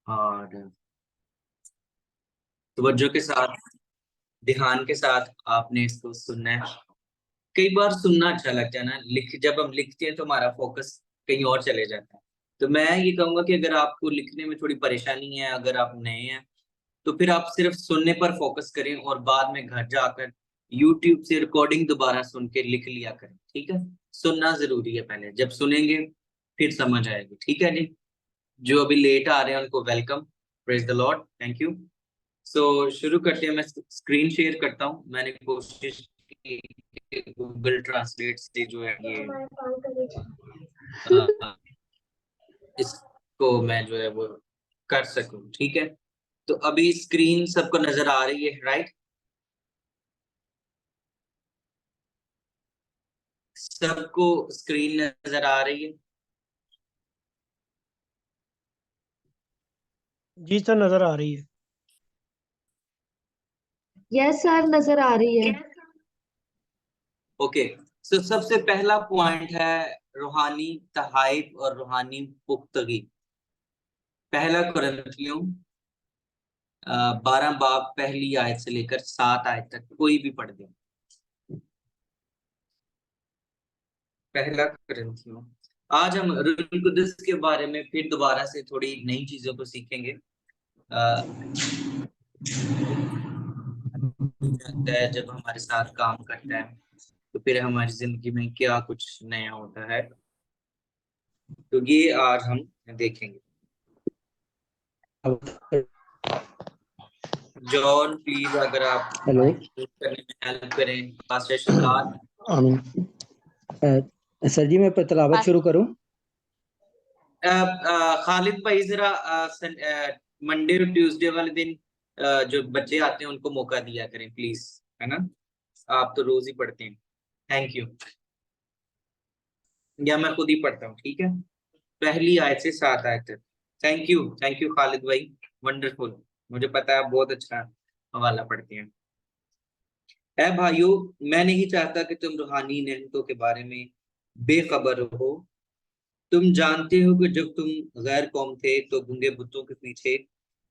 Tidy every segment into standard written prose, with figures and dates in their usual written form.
और तवज्जो के साथ, ध्यान के साथ आपने इसको सुनना है। कई बार सुनना अच्छा लगता है ना, जब हम लिखते हैं तो हमारा फोकस कहीं और चले जाता है। तो मैं ये कहूंगा कि अगर आपको लिखने में थोड़ी परेशानी है, अगर आप नए हैं, तो फिर आप सिर्फ सुनने पर फोकस करें और बाद में घर जाकर यूट्यूब से रिकॉर्डिंग दोबारा सुन के लिख लिया करें। ठीक है, सुनना जरूरी है, पहले जब सुनेंगे फिर समझ आएगी। ठीक है जी। जो अभी लेट आ रहे हैं उनको welcome, praise the Lord, thank you. So शुरू करते हैं। मैं स्क्रीन शेयर करता हूँ। मैंने कोशिश की गूगल ट्रांसलेट से जो है ये इसको मैं जो है वो कर सकूं। ठीक है, तो अभी स्क्रीन सबको नजर आ रही है, राइट? सबको स्क्रीन नजर आ रही है? जी सर, नजर आ रही है। यस सर, नजर आ रही है। ओके। सो सबसे पहला पॉइंट है रूहानी तहाइफ और रूहानी पुख्तगी। पहला कुरिन्थियों 12 बाब पहली आयत से लेकर 7 आयत तक कोई भी पढ़ दे। पहला कुरिन्थियों। आज हम रूहुल कुद्दुस के बारे में फिर दोबारा से थोड़ी नई चीजों को सीखेंगे। जाता है जब हमारे साथ काम करता है तो फिर हमारी जिंदगी में क्या कुछ नया होता है, तो ये आज हम देखेंगे। जॉन प्लीज अगर आप हेलो। माइक करने में हेल्प करें। पास्टर शहजाद। सर जी, मैं तलावत शुरू करूं? खालिद भाई जरा मंडे और ट्यूसडे वाले दिन जो बच्चे आते हैं उनको मौका दिया करें प्लीज, है ना? आप तो रोज ही पढ़ते हैं। Thank you. या मैं खुद ही पढ़ता हूँ, ठीक है? पहली आयत से 7 आयत तक। थैंक यू खालिद भाई, वंडरफुल। मुझे पता है आप बहुत अच्छा हवाला पढ़ते हैं। ऐ भाइयों, मैं नहीं चाहता कि तुम रूहानी नेमतों के बारे में बेखबर हो। तुम जानते हो कि जब तुम गैर कौम थे तो गूंगे बुतों के पीछे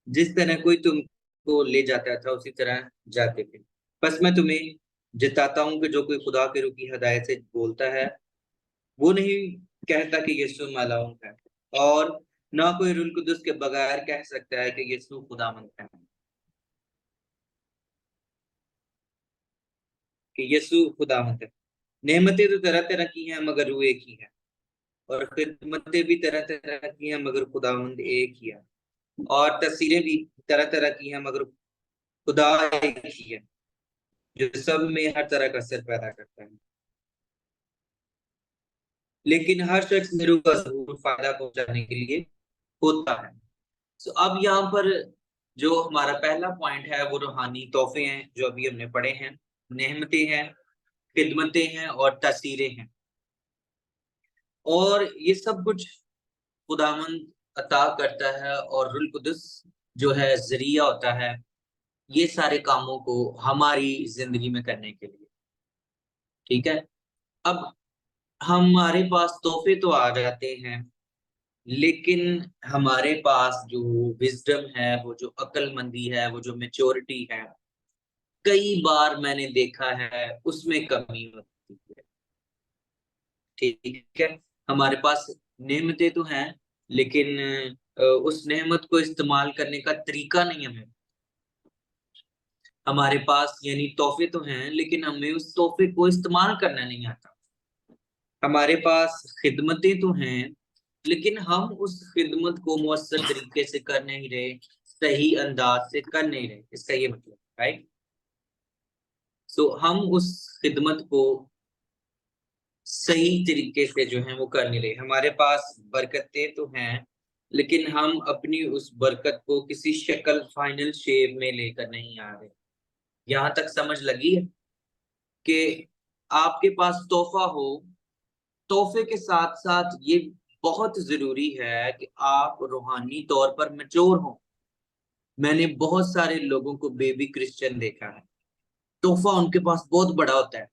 जिस तरह कोई तुमको ले जाता था उसी तरह जाते थे। बस मैं तुम्हें जताता हूँ कि जो कोई खुदा के रूह की हदायत से बोलता है वो नहीं कहता कि यीशु मालाऊं है, और ना कोई रूह कुदुस के बगैर कह सकता है कि यीशु खुदावंद है, कि यीशु खुदावंद है। नेमतें तो तरह तरह की हैं मगर रूह एक ही है, और खिदमतें भी तरह तरह की हैं मगर खुदावंद एक ही है, और तस्वीरें भी तरह तरह की हैं मगर खुदा एक ही है जो सब में हर तरह का असर पैदा करता है। लेकिन हर शख्स में रूह का ज़हूर फायदा पहुंचाने के लिए होता है। तो अब यहाँ पर जो हमारा पहला पॉइंट है वो रूहानी तोहफे हैं जो अभी हमने पढ़े हैं, नेमतें हैं, खिदमतें हैं और तस्वीरें हैं। और ये सब कुछ खुदावंद अता करता है, और रूह कुदुस जो है जरिया होता है ये सारे कामों को हमारी जिंदगी में करने के लिए। ठीक है, अब हमारे पास तोहफे तो आ जाते हैं, लेकिन हमारे पास जो विजडम है, वो जो अक्लमंदी है, वो जो मैच्योरिटी है, कई बार मैंने देखा है उसमें कमी होती है। ठीक है, हमारे पास नेमतें तो हैं, लेकिन उस नेमत को इस्तेमाल करने का तरीका नहीं हमें। हमारे पास यानी तोहफे तो हैं, लेकिन हमें उस तोहफे को इस्तेमाल करना नहीं आता। हमारे पास खिदमतें तो हैं, लेकिन हम उस खिदमत को मुअस्सर तरीके से कर नहीं रहे, सही अंदाज से कर नहीं रहे। इसका ये मतलब, राइट? सो हम उस खिदमत को सही तरीके से जो है वो कर नहीं रहे। हमारे पास बरकतें तो हैं, लेकिन हम अपनी उस बरकत को किसी शक्ल फाइनल शेप में लेकर नहीं आ रहे। यहाँ तक समझ लगी है कि आपके पास तोहफा हो, तोहफे के साथ साथ ये बहुत जरूरी है कि आप रूहानी तौर पर मैच्योर हो। मैंने बहुत सारे लोगों को बेबी क्रिश्चियन देखा है, तोहफा उनके पास बहुत बड़ा होता है,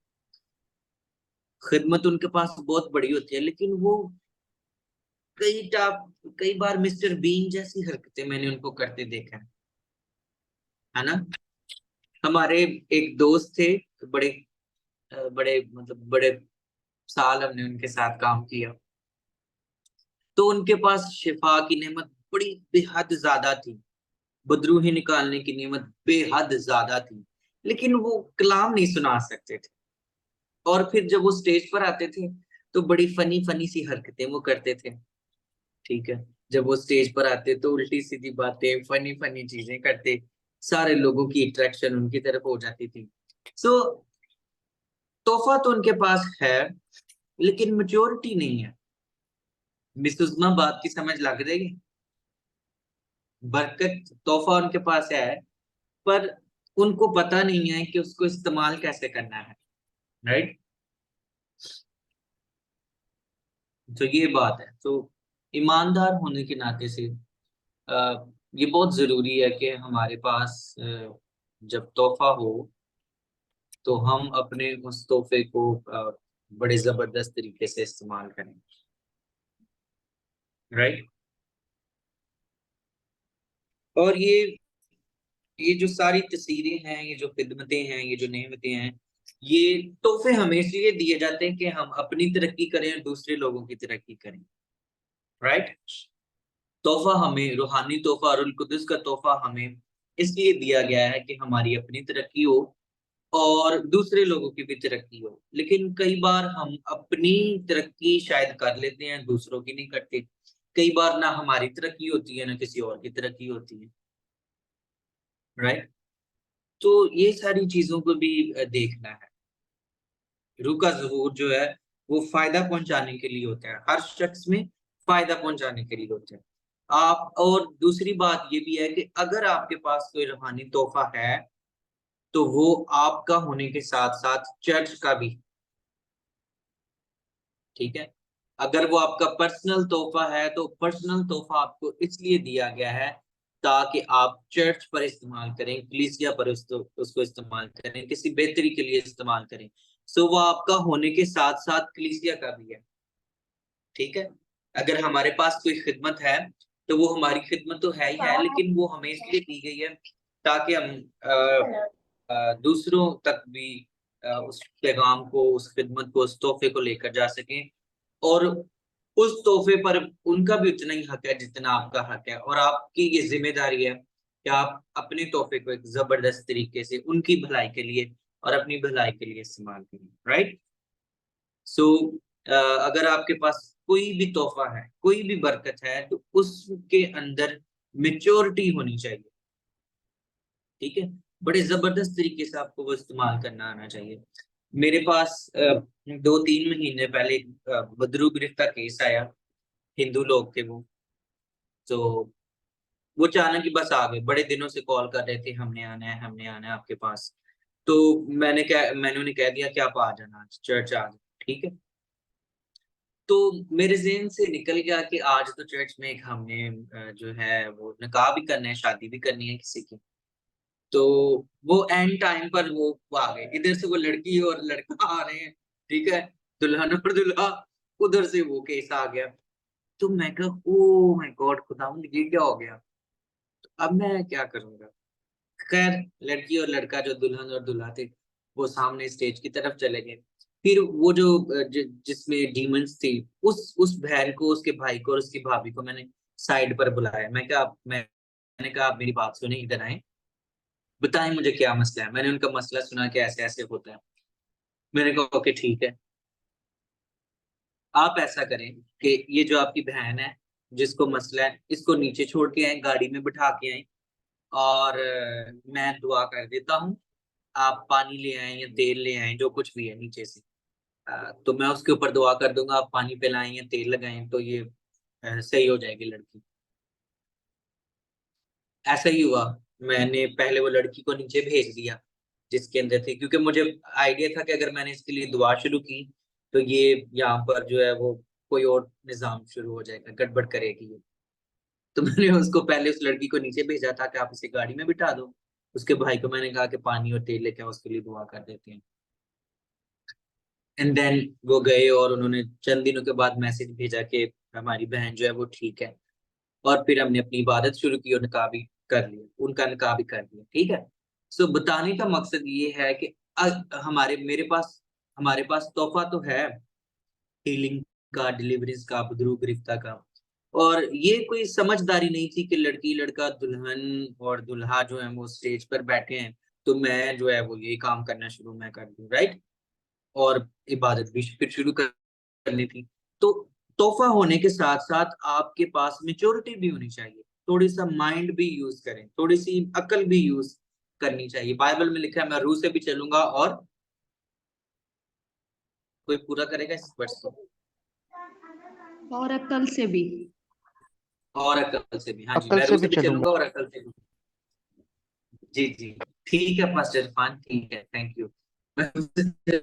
खिदमत उनके पास बहुत बड़ी होती है, लेकिन वो कई बार मिस्टर बीन जैसी हरकतें मैंने उनको करते देखा है ना। हमारे एक दोस्त थे, बड़े बड़े मतलब बड़े साल हमने उनके साथ काम किया। तो उनके पास शिफा की नेमत बड़ी बेहद ज्यादा थी, बदरूही निकालने की नेमत बेहद ज्यादा थी, लेकिन वो कलाम नहीं सुना सकते थे। और फिर जब वो स्टेज पर आते थे तो बड़ी फनी फनी सी हरकतें वो करते थे। ठीक है, जब वो स्टेज पर आते तो उल्टी सीधी बातें, फनी फनी चीजें करते, सारे लोगों की अट्रैक्शन उनकी तरफ हो जाती थी। सो तोहफा तो उनके पास है, लेकिन मेच्योरिटी नहीं है। मिस उज़मा बात की समझ लग रही है? बरकत तोहफा उनके पास है, पर उनको पता नहीं है कि उसको इस्तेमाल कैसे करना है। राइट, तो ये बात है। तो ईमानदार होने के नाते से ये बहुत जरूरी है कि हमारे पास जब तोहफा हो तो हम अपने उस तोहफे को बड़े जबरदस्त तरीके से इस्तेमाल करें। राइट, और ये जो सारी तस्वीरें हैं, ये जो खिदमतें हैं, ये जो नेमतें हैं, ये तोहफे हमें इसलिए दिए जाते हैं कि हम अपनी तरक्की करें और दूसरे लोगों की तरक्की करें। राइट, तोहफा हमें, रूहानी तोहफा, रुल कुदस का तोहफा हमें इसलिए दिया गया है कि हमारी अपनी तरक्की हो और दूसरे लोगों की भी तरक्की हो। लेकिन कई बार हम अपनी तरक्की शायद कर लेते हैं, दूसरों की नहीं करते। कई बार ना हमारी तरक्की होती है ना किसी और की तरक्की होती है। राइट, तो ये सारी चीजों को भी देखना है। रूह का ज़हूर जो है वो फायदा पहुंचाने के लिए होता है, हर शख्स में फायदा पहुंचाने के लिए होता है। आप, और दूसरी बात ये भी है कि अगर आपके पास कोई रूहानी तोहफा है तो वो आपका होने के साथ साथ चर्च का भी। ठीक है, अगर वो आपका पर्सनल तोहफा है तो पर्सनल तोहफा आपको इसलिए दिया गया है ताकि आप चर्च पर इस्तेमाल करें, कलीसिया पर उसको इस्तेमाल करें, किसी बेहतरी के लिए इस्तेमाल करें। सो वो आपका होने के साथ साथ कलीसिया का भी है। ठीक है, अगर हमारे पास कोई खिदमत है तो वो हमारी खिदमत तो है ही है, लेकिन वो हमें इसलिए दी गई है ताकि हम दूसरों तक भी उस पैगाम को, उस खिदमत को, उस तोहफे को लेकर जा सकें। और उस तोहफे पर उनका भी उतना ही हक है जितना आपका हक है, और आपकी ये जिम्मेदारी है कि आप अपने तोहफे को एक जबरदस्त तरीके से उनकी भलाई के लिए और अपनी भलाई के लिए इस्तेमाल करें। राइट, सो अगर आपके पास कोई भी तोहफा है, कोई भी बरकत है, तो उसके अंदर मेच्योरिटी होनी चाहिए। ठीक है, बड़े जबरदस्त तरीके से आपको वो इस्तेमाल करना आना चाहिए। मेरे पास 2-3 महीने पहले बदरू गिरफ्त का केस आया। हिंदू लोग थे वो, तो वो अचानक ही बस आ गए। बड़े दिनों से कॉल कर रहे थे, हमने आना है, हमने आना है आपके पास। तो मैंने उन्हें कह दिया कि आप आ जाना, आज चर्च आ जाओ। ठीक है, तो मेरे ज़हन से निकल गया कि आज तो चर्च में एक हमने जो है वो निकाह भी करना है, शादी भी करनी है किसी की। तो वो एंड टाइम पर वो आ गए। इधर से वो लड़की और लड़का आ रहे हैं, ठीक है? दुल्हन और दूल्हा, उधर से वो केस आ गया। तो मैं कहा ओह माय गॉड खुदावंद, ये क्या हो गया? तो अब मैं क्या करूँगा? खैर, लड़की और लड़का जो दुल्हन और दूल्हा थे, वो सामने स्टेज की तरफ चले गए। फिर वो जो जिसमें डीमंस थी, उस बहन को, उसके भाई को और उसकी भाभी को मैंने साइड पर बुलाया। मैंने कहा आप मेरी बात सुने, इधर आएँ, बताएं मुझे क्या मसला है। मैंने उनका मसला सुना कि ऐसे ऐसे होता है। मैंने कहा ओके ठीक है, आप ऐसा करें कि ये जो आपकी बहन है, जिसको मसला है, इसको नीचे छोड़ के आए, गाड़ी में बिठा के आए, और मैं दुआ कर देता हूँ। आप पानी ले आए या तेल ले आए, जो कुछ भी है नीचे से। तो मैं उसके ऊपर दुआ कर दूंगा, आप पानी पिलाएं या तेल लगाएं तो ये सही हो जाएगी लड़की। ऐसा ही हुआ। मैंने पहले वो लड़की को नीचे भेज दिया जिसके अंदर थी, क्योंकि मुझे आइडिया था कि अगर मैंने इसके लिए दुआ शुरू की तो ये यहाँ पर जो है वो कोई और निजाम शुरू हो जाएगा, गड़बड़ करेगी ये। तो मैंने उसको पहले, उस लड़की को नीचे भेजा था कि आप इसे गाड़ी में बिठा दो। उसके भाई को मैंने कहा कि पानी और तेल लेके आओ, उसके लिए दुआ कर देते हैं। एंड देन वो गए और उन्होंने चंद दिनों के बाद मैसेज भेजा कि हमारी बहन जो है वो ठीक है, और फिर हमने अपनी इबादत शुरू की और निकाह भी कर लिया, उनका निकाह भी कर लिया, ठीक है। सो बताने का मकसद ये है कि हमारे पास तोहफा तो है, हीलिंग का, डिलीवरीज का, बुजुर्ग गिरफ्ता का, और ये कोई समझदारी नहीं थी कि लड़की लड़का दुल्हन और दुल्हा जो है वो स्टेज पर बैठे हैं, तो मैं जो है वो ये काम करना शुरू मैं कर दूं, राइट। और इबादत भी फिर शुरू करनी थी। तो तोहफा होने के साथ साथ आपके पास मेच्योरिटी भी होनी चाहिए, थोड़ी सा माइंड भी यूज करें, थोड़ी सी अकल भी यूज करनी चाहिए। बाइबल में लिखा है मैं रूह से भी चलूंगा, और कोई पूरा करेगा इस वर्ष को, और अक्ल से भी। और अकल से भी, हाँ जी, अक्ल मैं से रूह भी से भी चलूंगा। चलूंगा और अकल से भी। जी जी, ठीक है पास्टर इरफान, ठीक है, थैंक यू। मैं रूह से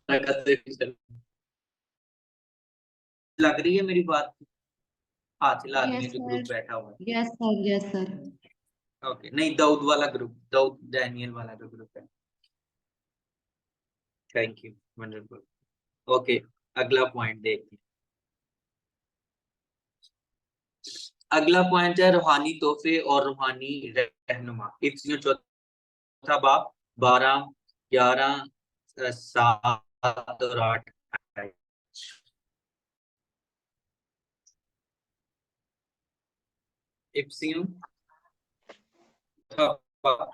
अकल से भी चलूंगा। लग रही है मेरी बात? हाथ हिला रही यस है जो सर, ग्रुप बैठा हुआ है। Yes sir, yes sir. Okay, नहीं, दाऊद वाला ग्रुप, दाऊद डैनियल वाला जो ग्रुप है। Thank you, wonderful. ओके, अगला पॉइंट देखते हैं। अगला पॉइंट है रूहानी तोहफे और रूहानी रहनुमा। इफ्सियों चौथा बाब 12, 11, 7 और 8। इफ्सियों चौथा बाब,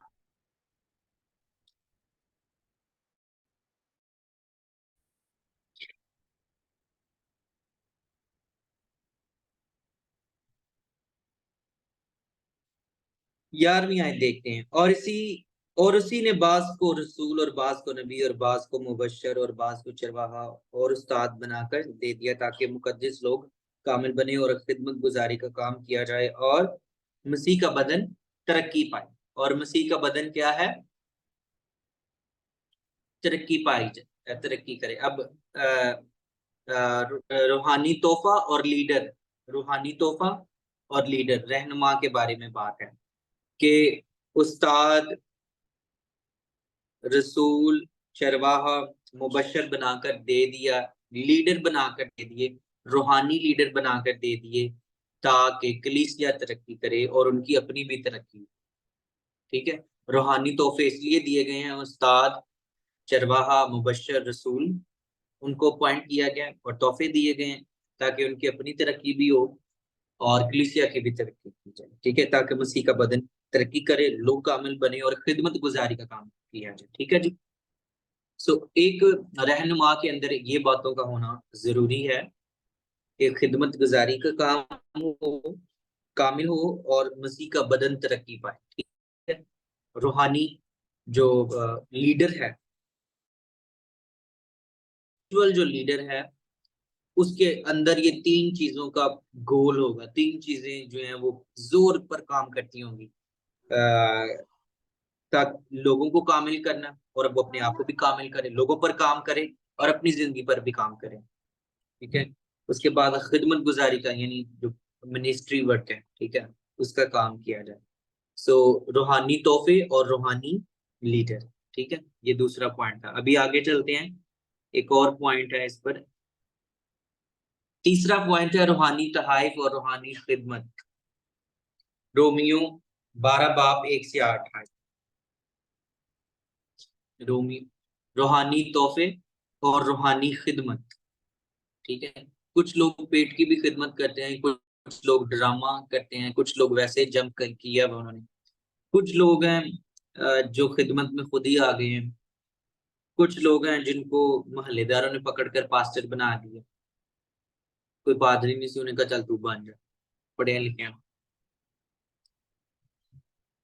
ग्यारहवीं आयत देखते हैं। और उसी ने बास को रसूल और बास को नबी और बास को मुबशर और बास को चरवाहा और उस्ताद बनाकर दे दिया, ताकि मुकद्दस लोग कामिल बने और खिदमत गुजारी का काम किया जाए और मसीह का बदन तरक्की पाए। और मसीह का बदन क्या है? तरक्की पाई जाए, तरक्की करे। अब रूहानी तोहफा और लीडर, रूहानी तोहफा और लीडर रहनुमा के बारे में बात है कि उस्ताद, रसूल, चरवाहा, मुबशर बनाकर दे दिया, लीडर बनाकर दे दिए, रूहानी लीडर बनाकर दे दिए, ताकि कलीसिया तरक्की करे और उनकी अपनी भी तरक्की। ठीक है, रूहानी तोहफे इसलिए दिए गए हैं, उस्ताद, चरवाहा, मुबशर, रसूल, उनको अपॉइंट किया गया और तोहफे दिए गए हैं ताकि उनकी अपनी तरक्की भी हो और कलीसिया की भी तरक्की की जाए। ठीक है, ताकि मसीह का बदन तरक्की करे, लोग कामिल बने और खिदमत गुजारी का काम किया जाए। ठीक है जी। सो एक रहनुमा के अंदर ये बातों का होना जरूरी है कि खिदमत गुजारी का काम हो, कामिल हो और मसीह का बदन तरक्की पाए। ठीक है, रूहानी जो लीडर है, जो लीडर है, उसके अंदर ये तीन चीजों का गोल होगा, तीन चीजें जो हैं वो जोर पर काम करती होंगी, ताकि लोगों को कामिल करना, और वो अपने आप को भी कामिल करे, लोगों पर काम करे और अपनी जिंदगी पर भी काम करे। ठीक है, उसके बाद खिदमत गुजारी का, यानी जो मिनिस्ट्री वर्क है, ठीक है, उसका काम किया जाए। सो रूहानी तोहफे और रूहानी लीडर। ठीक है, ये दूसरा पॉइंट था। अभी आगे चलते हैं, एक और पॉइंट है इस पर। तीसरा पॉइंट है रूहानी तहाइफ और रूहानी खिदमत। रोमियो 12 बाब 1 से 8 है। रूहानी तोहफे और रूहानी खिदमत। ठीक है, कुछ लोग पेट की भी खिदमत करते हैं, कुछ लोग ड्रामा करते हैं, कुछ लोग वैसे जंप कर किया हुआ उन्होंने, कुछ लोग हैं जो खिदमत में खुद ही आ गए हैं, कुछ लोग हैं जिनको मोहल्लेदारों ने पकड़कर पास्टर बना दिया, कोई पादरी नहीं सी, उन्हें कहा चल तू बन जा, पढ़े लिखे हैं।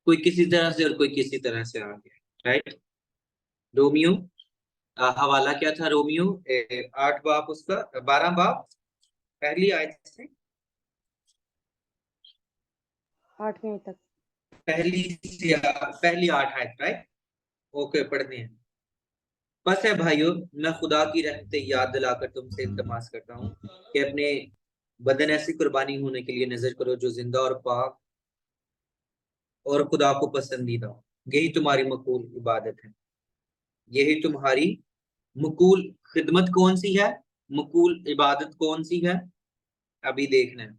कोई किसी तरह से और कोई किसी तरह से आ गया, राइट। रोमियो हवाला क्या था? रोमियो 8 बाब, उसका 12 बाब पहली आयत से 8वीं तक। पहली 8 आयत, राइट। ओके, पढ़ते हैं। बस है भाइयों, मैं खुदा की रहमतें याद दिलाकर तुमसे इल्तमास करता हूँ कि अपने बदन ऐसी कुर्बानी होने के लिए नजर करो जो जिंदा और पाक और खुदा को पसंदीदा हो। यही तुम्हारी मकबूल इबादत है, यही तुम्हारी मकबूल खिदमत कौन सी है? मकबूल इबादत कौन सी है? अभी देखना है।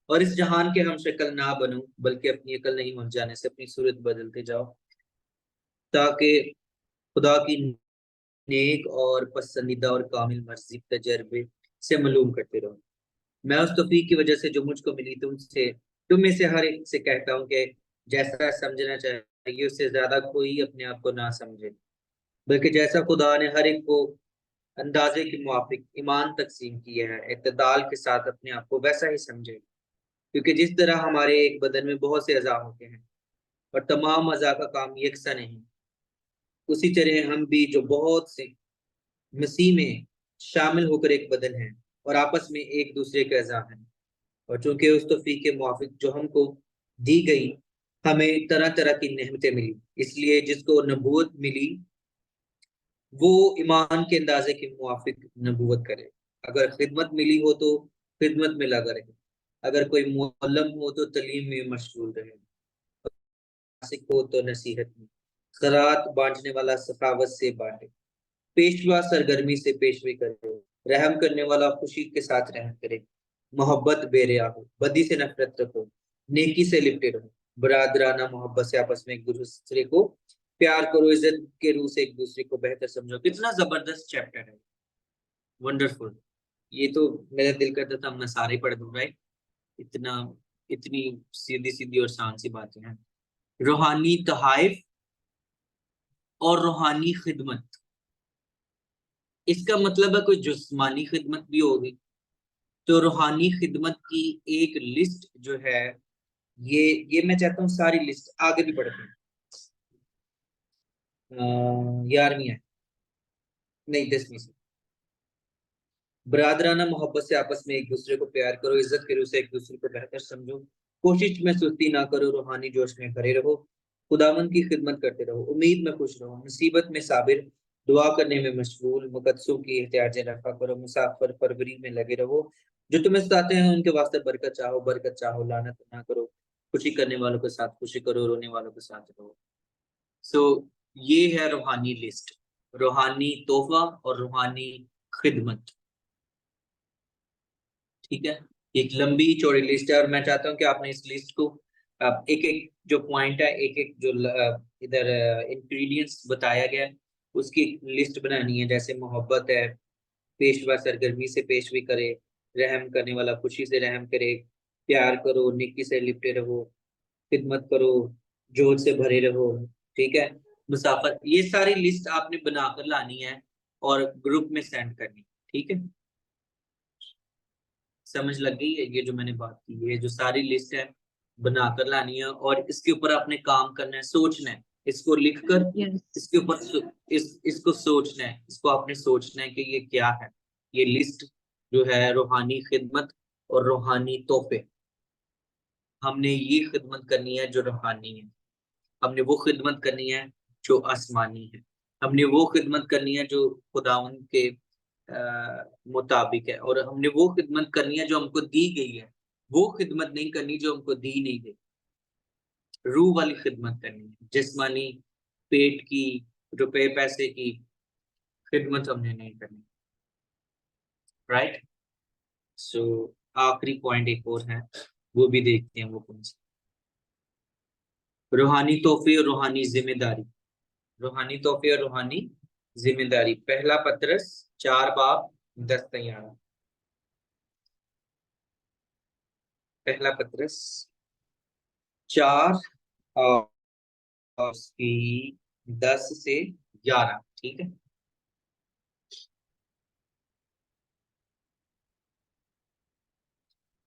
और इस जहान के हम शक्ल ना बनो, बल्कि अपनी अकल नहीं हो जाने से अपनी सूरत बदलते जाओ, ताकि खुदा की नेक और पसंदीदा और कामिल मर्जी तजर्बे से मालूम करते रहो। मैं उस तौफीक की वजह से जो मुझको मिली तुम में से हर एक से कहता हूँ कि जैसा समझना चाहिए उससे ज्यादा कोई अपने आप को ना समझे, बल्कि जैसा खुदा ने हर एक को अंदाजे के मुआफिक ईमान तकसीम किया है, इत्तेदाल के साथ अपने आप को वैसा ही समझे। क्योंकि जिस तरह हमारे एक बदन में बहुत से अज़ा होते हैं और तमाम अज़ा का काम यकसा नहीं, उसी तरह हम भी जो बहुत से मसीह में शामिल होकर एक बदन है और आपस में एक दूसरे के अज़ा हैं। और चूंकि उस तौफीक के मुआफिक जो हमको दी गई, हमें तरह तरह की नेमतें मिली, इसलिए जिसको नबूवत मिली वो ईमान के अंदाजे के मुआफिक नबूवत करे। अगर खिदमत मिली हो तो खिदमत में लगा रहे, अगर कोई मुअल्लम हो तो तलीम में मशगूल रहे, नासिक हो तो नसीहत में, खैरात बांटने वाला सखावत से बांटे, पेशवा सरगर्मी से पेशवी करे, रहम करने वाला खुशी के साथ रहम करे, मोहब्बत बेरिया हो, बदी से नफरत रखो, नेकी से लिपटे रहो, बरादराना मोहब्बत से आपस में एक दूसरे को प्यार करो, इज्जत के रूह से एक दूसरे को बेहतर समझो। कितना जबरदस्त चैप्टर है, वंडरफुल। ये तो मेरा दिल करता था मैं सारे पढ़ दूं, राइट। इतना इतनी सीधी सीधी और आसान सी बातें हैं। रूहानी तहाइफ और रूहानी खिदमत, इसका मतलब है कोई जिस्मानी खिदमत भी होगी। तो रूहानी खिदमत की एक लिस्ट जो है, ये मैं चाहता हूँ सारी लिस्ट आगे भी बढ़ते हैं। 11वीं है, नहीं 10वीं से। बरादराना मोहब्बत से आपस में एक दूसरे को प्यार करो, इज्जत के रूह से एक दूसरे को बेहतर समझो, कोशिश में सुस्ती ना करो, रूहानी जोश में भरे रहो, खुदावंद की खिदमत करते रहो, उम्मीद में खुश रहो, मुसीबत में साबिर, दुआ करने में मशगूल, मुकद्दसों की एहतियाजें रखा करो, मुसाफिर परवरी में लगे रहो, जो तुम्हें सताते हैं उनके वास्ते बरकत चाहो, लानत ना करो, खुशी करने वालों के साथ खुशी करो, रोने वालों के साथ रहो। सो ये है रूहानी लिस्ट, रूहानी तोहफा और रूहानी खिदमत। ठीक है, एक लंबी चौड़ी लिस्ट है और मैं चाहता हूँ कि आपने इस लिस्ट को एक एक जो पॉइंट है, एक एक जो इधर इंग्रेडिएंट्स बताया गया है उसकी लिस्ट बनानी है। जैसे मोहब्बत है, पेशवा सरगर्मी से पेशवी करे, रहम करने वाला खुशी से रहम करे, प्यार करो, नेकी से लिपटे रहो, खिदमत करो, जोर से भरे रहो। ठीक है, मुसाफर, ये सारी लिस्ट आपने बनाकर लानी है और ग्रुप में सेंड करनी। ठीक है, समझ लग गई है ये जो मैंने बात की, ये जो सारी लिस्ट है बनाकर लानी है और इसके ऊपर आपने काम करना है, सोचना है, इसको लिखकर Yes. इसके ऊपर इसको सोचना है, इसको आपने सोचना है कि ये क्या है। ये लिस्ट जो है रूहानी खिदमत और रूहानी तोहफे, हमने ये खिदमत करनी है जो रूहानी है, हमने वो खिदमत करनी है जो आसमानी है, हमने वो खिदमत करनी है जो खुदावंद के मुताबिक है, और हमने वो खिदमत करनी है जो हमको दी गई है, वो खिदमत नहीं करनी जो हमको दी नहीं गई। रूह वाली खिदमत करनी है, जिस्मानी पेट की, रुपए पैसे की खिदमत हमने नहीं करनी। राइट। सो आखिरी पॉइंट एक और है, वो भी देखते हैं वो कौन सा। रूहानी तोहफे और रूहानी जिम्मेदारी, रूहानी तोहफे और रूहानी जिम्मेदारी। पहला पत्रस 4 बाब 10-11। पहला पत्रस 4 और उसकी 10 से 11। ठीक है,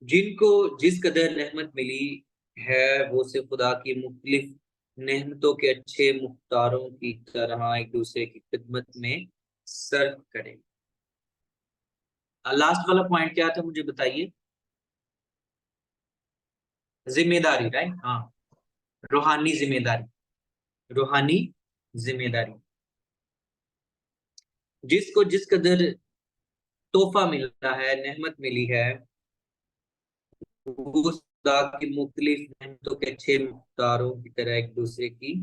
जिनको जिस कदर रहमत मिली है वो से खुदा की मुख्तलिफ नेमतों के अच्छे मुख्तारों की तरह एक दूसरे की खिदमत में सर्व करें। लास्ट वाला पॉइंट क्या था मुझे बताइए। जिम्मेदारी, राइट। हाँ, रूहानी जिम्मेदारी, रूहानी जिम्मेदारी। जिसको जिस कदर तोहफा मिला है, नेमत मिली है, वो खुदा की मुख्तलिफ नेमतों के अच्छे मुख्तारों की तरह एक दूसरे की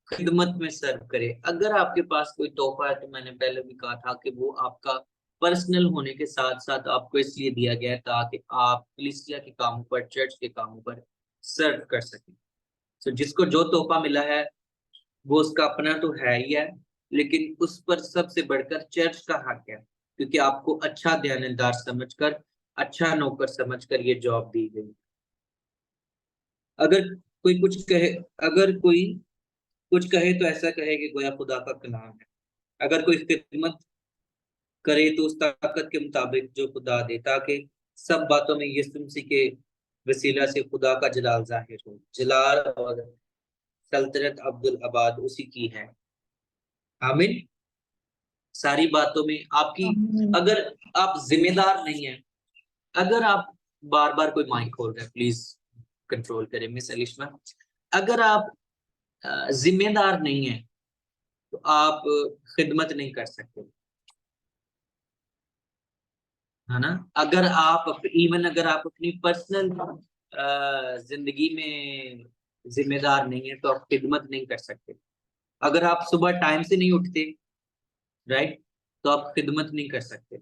खिदमत में सर्व करे। अगर आपके पास कोई तोहफा है तो मैंने पहले भी कहा था कि वो आपका पर्सनल होने के साथ साथ आपको इसलिए दिया गया है ताकि आप कलीसिया के कामों पर, चर्च के कामों पर सर्व कर सकें। तो जिसको जो तोहफा मिला है वो उसका अपना तो है ही है, लेकिन उस पर सबसे बढ़कर चर्च का हक है, क्योंकि आपको अच्छा ध्यानदार समझकर, अच्छा नौकर समझकर ये जॉब दी गई। अगर कोई कुछ कहे अगर कोई कुछ कहे तो ऐसा कहे कि गोया खुदा का कलाम है। अगर कोई खिदमत करे तो उस ताकत के मुताबिक जो खुदा दे, ताकि सब बातों में यीशु मसीह के वसीला से खुदा का जलाल जाहिर हो। जलाल और सल्तनत अब्दुल आबाद उसी की है। आमीन। सारी बातों में आपकी, आमीन। अगर आप जिम्मेदार नहीं है, अगर आप बार बार कोई माइक खोल रहे हैं, प्लीज कंट्रोल करें मिस अलिश्मा। अगर आप जिम्मेदार नहीं है तो आप खिदमत नहीं कर सकते, है ना। अगर आप इवन अगर आप अपनी पर्सनल जिंदगी में जिम्मेदार नहीं है तो आप खिदमत नहीं कर सकते। अगर आप सुबह टाइम से नहीं उठते, राइट, तो आप खिदमत नहीं कर सकते।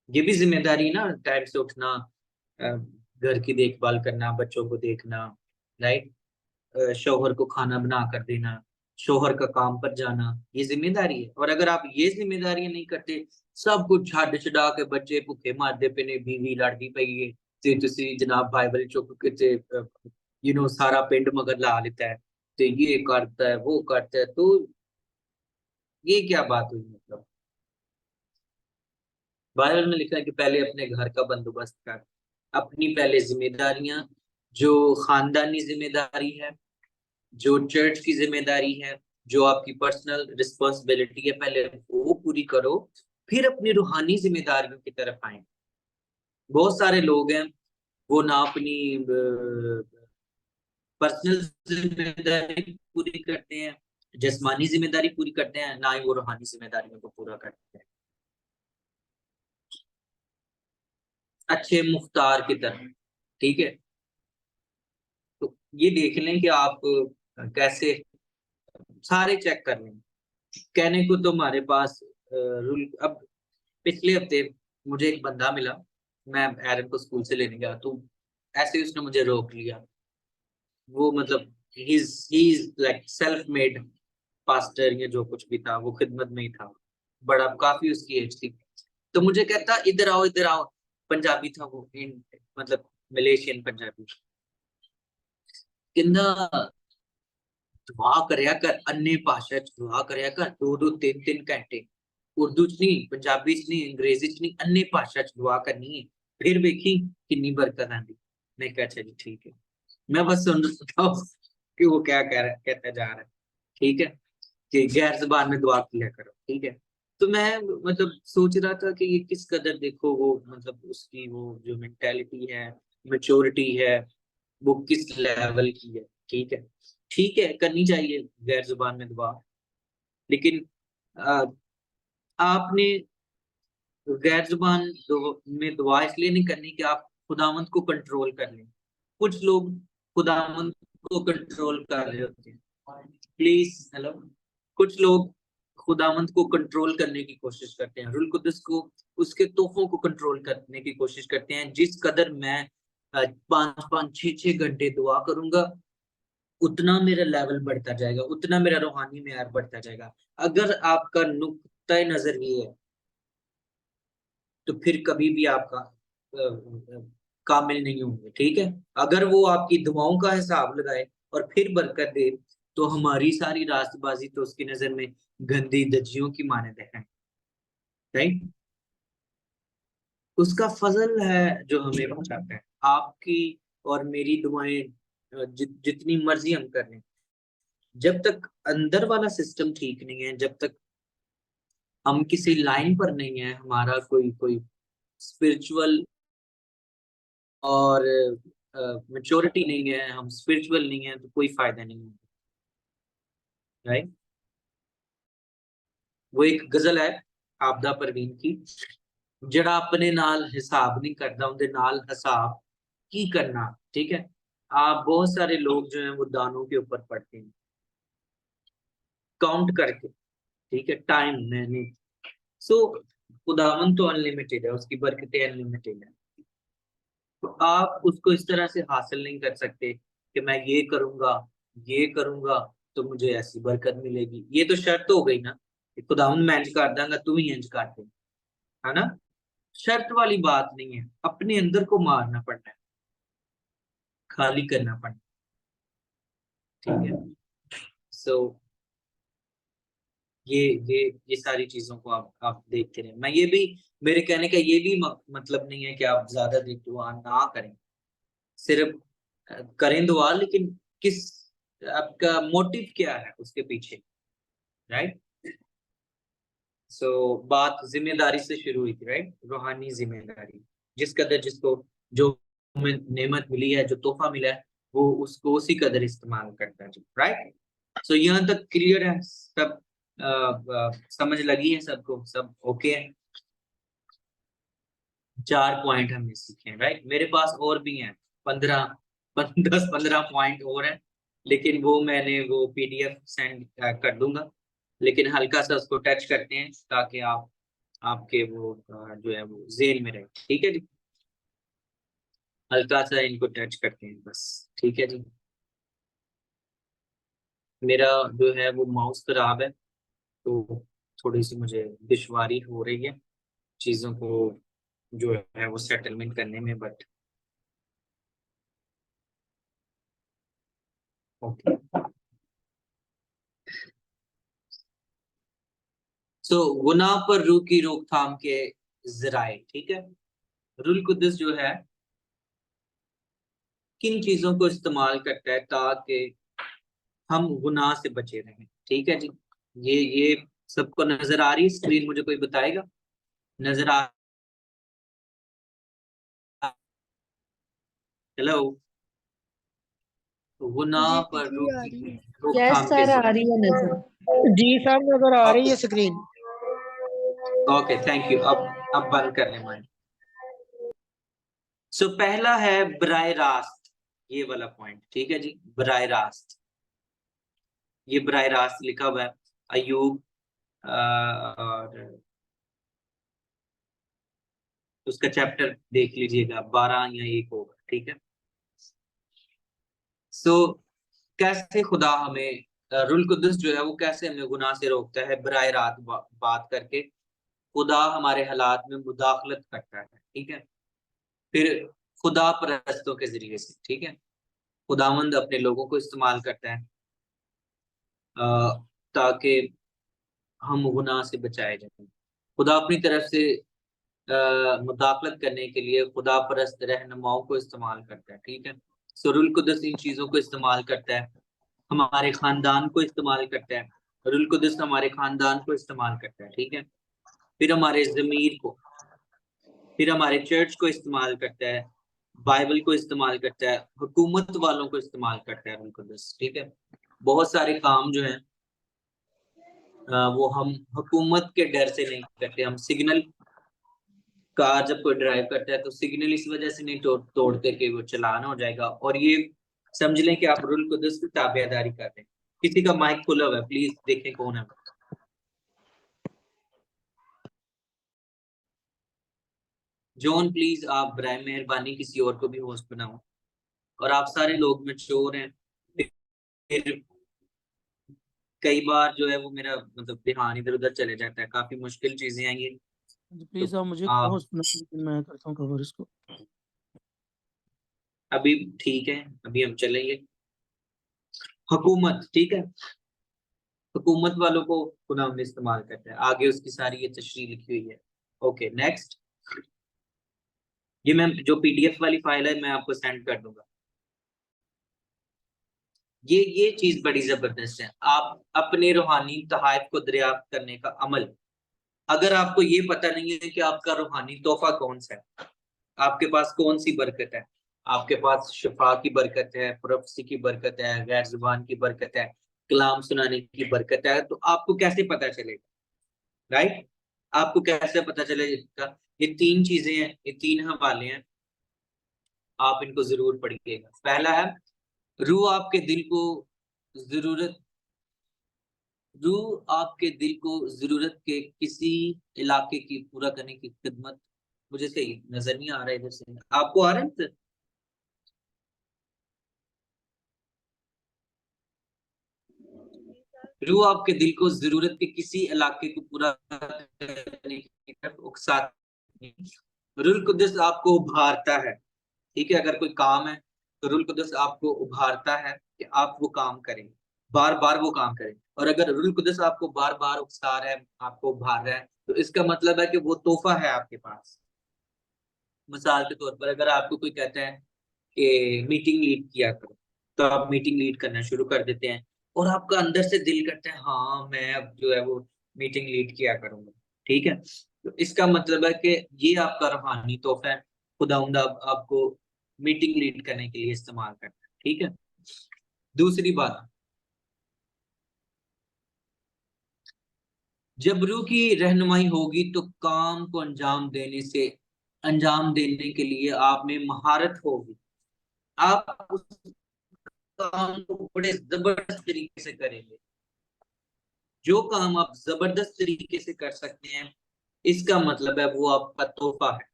ये भी जिम्मेदारी ना, टाइम से उठना, घर की देखभाल करना, बच्चों को देखना, राइट, शौहर को खाना बना कर देना, शौहर का काम पर जाना, ये जिम्मेदारी है। और अगर आप ये जिम्मेदारियां नहीं करते, सब कुछ छड़ छड़ा के बच्चे भुखे मारते पे ने, बीवी लड़दी पई है ते तुसी जनाब बाइबल चुक के ते सारा पिंड मगर ला लेता है, तो ये करता है वो करता है, तो ये क्या बात हुई? मतलब बाइबल में लिखा है कि पहले अपने घर का बंदोबस्त कर, अपनी पहले जिम्मेदारियां, जो खानदानी जिम्मेदारी है, जो चर्च की जिम्मेदारी है, जो आपकी पर्सनल रिस्पॉन्सिबिलिटी है, पहले वो पूरी करो, फिर अपनी रूहानी जिम्मेदारियों की तरफ आए। बहुत सारे लोग हैं वो ना अपनी पर्सनल जिम्मेदारी पूरी करते हैं, जिस्मानी जिम्मेदारी पूरी करते हैं, ना ही वो रूहानी जिम्मेदारियों को पूरा करते हैं अच्छे मुख्तार की तरह। ठीक है, तो ये देख लें कि आप कैसे सारे चेक कर लें। कहने को तो हमारे पास रूल, अब पिछले हफ्ते मुझे एक बंदा मिला, मैं एरन को स्कूल से लेने गया तो ऐसे ही उसने मुझे रोक लिया। वो मतलब he is like self made pastor, या जो कुछ भी था वो खिदमत में ही था, बड़ा काफी उसकी एज थी। तो मुझे कहता इधर आओ इधर आओ, पंजाबी था वो, मतलब मलेशियन पंजाबी। कहना दुआ करया कर, अन्य भाषा च दुआ करया कर, 2-2 3-3 घंटे, उर्दू च नहीं, पंजाबी च नहीं, अंग्रेजी च नहीं, अन्य भाषा च दुआ करनी है, फिर देखी कितनी बरकत आती। मैं कहा अच्छा जी ठीक है, मैं बस सुन रहा हूँ कि वो क्या कह रहा है, कहता जा रहा है। ठीक है, कि गैर जुबान में दुआ किया करो। ठीक है, तो मैं मतलब सोच रहा था कि ये किस कदर, देखो वो मतलब उसकी वो जो मेंटेलिटी है, मेच्योरिटी है, वो किस लेवल की है। ठीक है, ठीक है, करनी चाहिए गैर जुबान में दुआ, लेकिन आ, आपने गैर जुबान में दुआ इसलिए नहीं करनी कि आप खुदावंद को कंट्रोल कर लें। कुछ लोग खुदावंद को कंट्रोल कर रहे होते हैं, प्लीज हेलो, कुछ लोग खुदावंद को कंट्रोल करने की कोशिश करते हैं, रूल कुदस को, उसके तोहफों को कंट्रोल करने की कोशिश करते हैं। जिस कदर मैं 5-5 6-6 घंटे दुआ करूंगा, उतना मेरा लेवल बढ़ता जाएगा, उतना मेरा रूहानी मेयार बढ़ता जाएगा। अगर आपका नुक्ता नजर ये है तो फिर कभी भी आपका कामिल नहीं होंगे। ठीक है, अगर वो आपकी दुआओं का हिसाब लगाए और फिर बरकत दे, तो हमारी सारी रास्तबाजी तो उसकी नजर में गंदी दजियों की मानद है, राइट। उसका फजल है जो हमें बचाता है। आपकी और मेरी दुआएं जितनी मर्जी हम कर लें, जब तक अंदर वाला सिस्टम ठीक नहीं है, जब तक हम किसी लाइन पर नहीं है, हमारा कोई कोई स्पिरिचुअल और मेच्योरिटी नहीं है, हम स्पिरिचुअल नहीं है, तो कोई फायदा नहीं है, राइट। वो एक गजल है आपदा परवीन की, जड़ा अपने नाल हिसाब नहीं करता उनके नाल हिसाब की करना। ठीक है, आप बहुत सारे लोग जो हैं वो दानों के ऊपर पढ़ते हैं काउंट करके, ठीक है, टाइम मैंने, सो खुदावन तो अनलिमिटेड है, उसकी बरकतें अनलिमिटेड है। तो आप उसको इस तरह से हासिल नहीं कर सकते कि मैं ये करूंगा तो मुझे ऐसी बरकत मिलेगी। ये तो शर्त हो गई ना कि खुदावन मैं इंज कर दूंगा, तू ही इंज कर दे, है ना। शर्त वाली बात नहीं है, अपने अंदर को मारना पड़ना है, खाली करना पड़ना है, ठीक है। सो ये ये ये सारी चीजों को आप देखते रहे। मैं ये भी, मेरे कहने का ये भी मतलब नहीं है कि आप ज्यादा देर दुआ ना करें, सिर्फ करें दुआ, लेकिन किस आपका मोटिव क्या है उसके पीछे, राइट। सो बात जिम्मेदारी से शुरू हुई थी, राइट, रूहानी जिम्मेदारी। जिस कदर जिसको जो नेमत मिली है, जो तोहफा मिला है, वो उसको उसी कदर इस्तेमाल करता है, राइट। सो यहाँ तक क्लियर है सब, समझ लगी है सबको, सब ओके है। 4 पॉइंट हमने सीखे हैं, राइट। मेरे पास और भी हैं 15 10-15 पॉइंट और हैं, लेकिन वो मैंने वो पीडीएफ सेंड कर दूंगा। लेकिन हल्का सा उसको टच करते हैं ताकि आप आपके वो जो है वो जेल में रहे, ठीक है जी। हल्का सा इनको टच करते हैं बस, ठीक है जी। मेरा जो है वो माउस खराब है, तो थोड़ी सी मुझे दुश्वारी हो रही है चीजों को जो है वो सेटलमेंट करने में, बट ओके। सो गुनाह पर रूह की रोकथाम के जराए, ठीक है। रुल कुद्दस जो है किन चीजों को इस्तेमाल करता है ताकि हम गुनाह से बचे रहें, ठीक है जी। ये सबको नजर आ रही है स्क्रीन, मुझे कोई बताएगा, नजर आ, हेलो। गुनाह जी पर जी रूह आ की रही है। यस रोकथाम के सर, आ जराए। रही है नजर। जी साहब नजर आ रही है स्क्रीन। Okay, thank you. अब बंद करने माइंड। सो पहला है बराह रास्त, ये वाला पॉइंट, ठीक है जी। बराह रास्त, ये बराह रास्त लिखा हुआ है अयूब, और उसका चैप्टर देख लीजिएगा, 12 या 1 होगा, ठीक है। सो कैसे खुदा हमें रुल कुद्दस जो है वो कैसे हमें गुनाह से रोकता है, बराह रात बात करके खुदा हमारे हालात में मुदाखलत करता है, ठीक है। फिर खुदा परस्तों के जरिए से, ठीक है, खुदावंद अपने लोगों को इस्तेमाल करता है ताकि हम गुनाह से बचाए जाएं। खुदा अपनी तरफ से मुदाखलत करने के लिए खुदा परस्त रहनुमाओं को इस्तेमाल करता है, ठीक है। सुरुल कुदस इन चीजों को इस्तेमाल करता है, हमारे खानदान को इस्तेमाल करता है। रुल कुदस हमारे खानदान को इस्तेमाल करता है, ठीक है। फिर हमारे जमीर को, फिर हमारे चर्च को इस्तेमाल करता है, बाइबल को इस्तेमाल करता है, हुकूमत वालों को इस्तेमाल करता है रुल कुदस, ठीक है। बहुत सारे काम जो है वो हम हुकूमत के डर से नहीं करते। हम सिग्नल, कार जब कोई ड्राइव करता है तो सिग्नल इस वजह से नहीं तोड़ते कि वो चालान हो जाएगा, और ये समझ लें कि आप रुल कुदस की ताबेदारी कर रहे हैं। किसी का माइक खुला हुआ है, प्लीज देखें कौन है। जॉन प्लीज आप बराए मेहरबानी किसी और को भी होस्ट बनाओ, और आप सारे लोग मैच्योर हैं। फिर कई बार जो है वो मेरा मतलब ध्यान इधर उधर चले जाता है, काफी मुश्किल चीजें हैं ये। तो प्लीज आप मुझे आप होस्ट बनाइए, मैं करता हूँ कवर इसको। अभी ठीक है, अभी हम चलेंगे हुकूमत, ठीक है। हुकूमत वालों को गुनाह में इस्तेमाल करते हैं, आगे उसकी सारी ये तशरीह लिखी हुई है। ओके नेक्स्ट, ये मैं जो पीडीएफ वाली फाइल है मैं आपको सेंड कर दूंगा। ये चीज बड़ी जबरदस्त है, आप अपने रूहानी तहाइफ को दरियाफ्त करने का अमल। अगर आपको ये पता नहीं है कि आपका रूहानी तोहफा कौन सा है, आपके पास कौन सी बरकत है, आपके पास शिफा की बरकत है, प्रोफेसी की बरकत है, गैर जुबान की बरकत है, कलाम सुनाने की बरकत है, तो आपको कैसे पता चलेगा, राइट। आपको कैसे पता चलेगा। ये 3 चीजें हैं, ये 3 हवाले हैं, आप इनको जरूर पढ़िएगा। पहला है रूह आपके दिल को जरूरत रूह आपके दिल को जरूरत के किसी इलाके की पूरा करने की खिदमत, मुझे सही नजर नहीं आ रहा है इधर से, आपको आ रहा है इधर? रूह आपके दिल को जरूरत के किसी इलाके को पूरा करने की तरफ उकसाती है। रूहुल कुद्दुस आपको उभारता है, ठीक है, अगर कोई काम है तो रूहुल कुद्दुस आपको उभारता है कि आप वो काम करें, बार बार वो काम करें। और अगर रूहुल कुद्दुस आपको बार बार उकसा रहा है, आपको उभार रहा है, तो इसका मतलब है कि वो तोहफा है आपके पास। मिसाल के तौर पर अगर आपको कोई कहता है कि मीटिंग लीड किया करो, तो आप मीटिंग लीड करना शुरू कर देते हैं और आपका अंदर से दिल करता है हाँ मैं अब जो है वो मीटिंग लीड किया करूंगा, ठीक है। तो इसका मतलब है कि ये आपका रूहानी तोहफा है, खुदावंद आपको मीटिंग लीड करने के लिए इस्तेमाल करता है, ठीक है। दूसरी बात, जब रूह की रहनुमाई होगी तो काम को अंजाम देने के लिए आप में महारत होगी। आप उस काम को बड़े जबरदस्त तरीके से करेंगे। जो काम आप जबरदस्त तरीके से कर सकते हैं, इसका मतलब है वो आपका तोहफा है।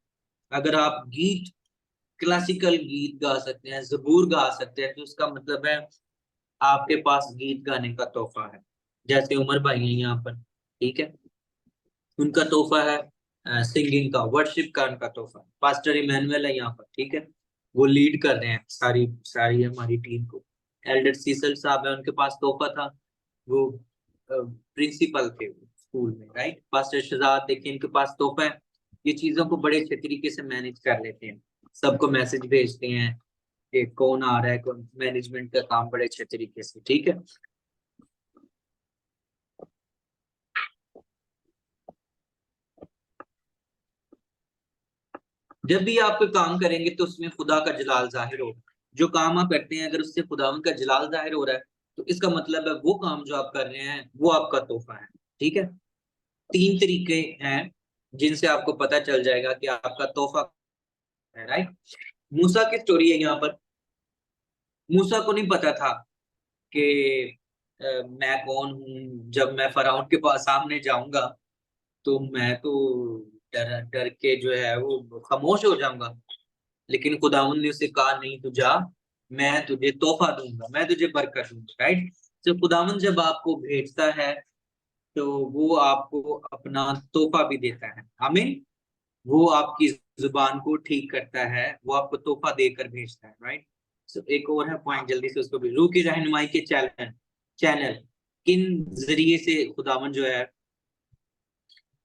अगर आप गीत, क्लासिकल गीत गा सकते हैं, जबूर गा सकते हैं, तो उसका मतलब है आपके पास गीत गाने का तोहफा है। जैसे उमर भाई है यहाँ पर, ठीक है, उनका तोहफा है सिंगिंग का, वर्शिप का उनका तोहफा। पास्टर इमैनुअल है यहाँ पर, ठीक है, वो लीड कर रहे हैं सारी सारी हमारी टीम को। एल्डर सीसल साहब है, उनके पास तोहफा था, वो प्रिंसिपल थे स्कूल में, राइट। पास्टर शहजाद देखिए, इनके पास तोहफा है, ये चीजों को बड़े अच्छे तरीके से मैनेज कर लेते हैं, सबको मैसेज भेजते हैं कि कौन आ रहा है, कौन, मैनेजमेंट का काम बड़े अच्छे तरीके से, ठीक है। जब भी आप कोई काम करेंगे तो उसमें खुदा का जलाल जाहिर होगा। जो काम आप करते हैं अगर उससे खुदावन का जलाल जाहिर हो रहा है, तो इसका मतलब है वो काम जो आप कर रहे हैं वो आपका तोहफा है, ठीक है। 3 तरीके हैं जिनसे आपको पता चल जाएगा कि आपका तोहफा है, राइट। मूसा की स्टोरी है यहाँ पर। मूसा को नहीं पता था कि मैं कौन हूँ, जब मैं फराउन के पास सामने जाऊंगा तो मैं तो डर डर के जो है वो खामोश हो जाऊंगा। लेकिन खुदावंद ने उसे कहा नहीं, तू जा, मैं तुझे तोहफा दूंगा, मैं तुझे बरकत दूंगा, राइट। तो खुदावंद जब आपको भेजता है तो वो आपको अपना तोहफा भी देता है, आमीन। वो आपकी जुबान को ठीक करता है, वो आपको तोहफा देकर भेजता है, राइट। सो एक और है पॉइंट, जल्दी से उसको भी, रूह की रहनुमाई के चैनल चैनल किन जरिए से खुदावंद जो है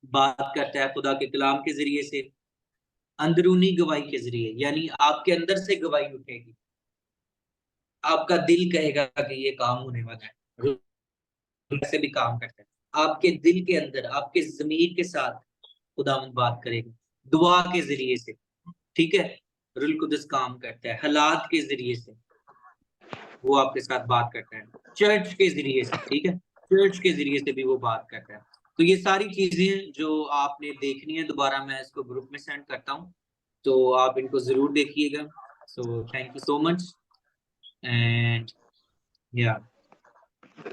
बात करता है? खुदा के कलाम के जरिए से, अंदरूनी गवाही के जरिए, यानी आपके अंदर से गवाही उठेगी, आपका दिल कहेगा कि ये काम होने वाला है, से भी काम करता है आपके दिल के अंदर, आपके जमीर के साथ खुदावंद बात करेगा दुआ के जरिए से, ठीक है। रूहुल कुद्दुस काम करता है हालात के जरिए से, वो आपके साथ बात करता है चर्च के जरिए से, ठीक है, चर्च के जरिए से भी वो बात करता है। तो ये सारी चीजें जो आपने देखनी है, दोबारा मैं इसको ग्रुप में सेंड करता हूँ, तो आप इनको जरूर देखिएगा। So thank you so much and या